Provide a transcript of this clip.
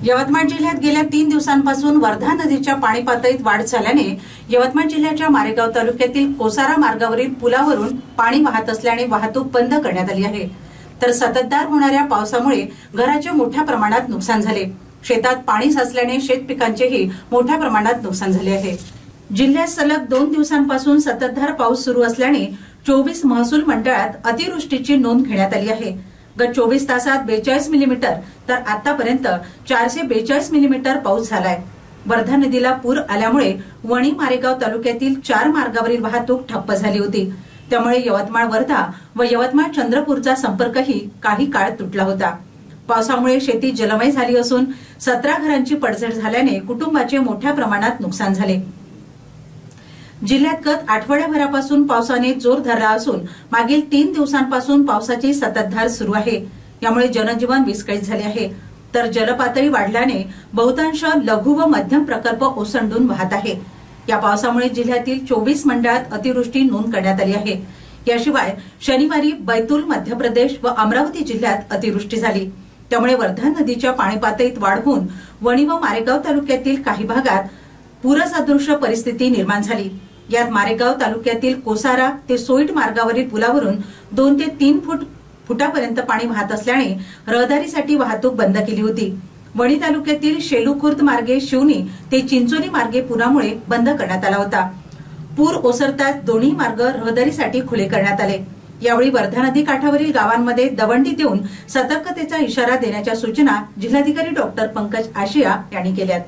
यवतमाळ जिल्ह्यात गेल्या 3 दिवसांपासून वर्धा नदीच्या पाणी पातळीत वाढ झाल्याने यवतमाळ जिल्ह्याच्या मारेगाव तालुक्यातील कोसारा मार्गावरील पुलावरून पाणी वाहत असल्याने वाहतूक बंद करण्यात आली आहे। तर सततधार होणाऱ्या पावसामुळे घराचे मोठ्या प्रमाणात नुकसान झाले। शेतात पाणी साचल्याने शेत पिकांचेही मोठ्या प्रमाणात नुकसान झाले आहे। जिल्ह्यात सलग 2 दिवसांपासून सततधार पाऊस सुरू असल्याने 24 महसूल मंडळात अतिवृष्टीची नोंद घेण्यात आली आहे। गत 24 तासात 42 मिलीमीटर तर आतापर्यंत 442 मिलीमीटर पाऊस झालाय। वर्धा नदीला पूर आल्यामुळे वणी मारेगाव तालुक्यातील 4 मार्गावरील वाहतूक ठप्प झाली होती। त्यामुळे यवतमाळ वर्धा व यवतमाळ चंद्रपूरचा संपर्कही काही काळ तुटला होता। पावसामुळे शेती जलमय झाली असून 17 घरांची पडझड झाल्याने कुटुंबाचे मोठ्या प्रमाणात नुकसान झाले। जिल्ह्यात गत आठवड्याभरापासून पावसाने जोर धरला असून मागील 3 दिवसांपासून पावसाची सततधार सुरू आहे। यामुळे जनजीवन विस्कळीत झाले आहे। तर जलपातळी वाढल्याने बहुतांश लघु व मध्यम प्रकल्प ओसंडून वाहत आहे। या पावसामुळे जिल्ह्यातील 24 मंडळात अतिवृष्टी नोंद करण्यात आली आहे। याशिवाय शनिवारी बैतूल मध्य प्रदेश व अमरावती जिल्ह्यात अतिवृष्टी झाली। त्यामुळे वर्धा नदीच्या पाणी पातळीत वाढ होऊन वणी व मारेगाव तालुक्यातील काही भागात पूरसदृश परिस्थिती निर्माण झाली। यात मारेगाव तालुक्यातील कोसारा ते सोईट मार्गावरील पुलावरून 2 ते 3 फुटापर्यंत पाणी वाहत असल्याने रहदारीसाठी वाहतूक बंद केली होती। वणी तालुक्यातील शेलू खुर्द मार्गे शिवनी ते चिंचोली मार्गे पुरामुळे बंद करण्यात आला होता। पूर ओसरताच दोन्ही मार्ग रहदारीसाठी खुले करण्यात आले। यावेळी वर्धा नदी काठावरील गावांमध्ये दवंडी देऊन सतर्कतेचा इशारा देण्याच्या सूचना जिल्हाधिकारी डॉक्टर पंकज आशिया यांनी केल्यात।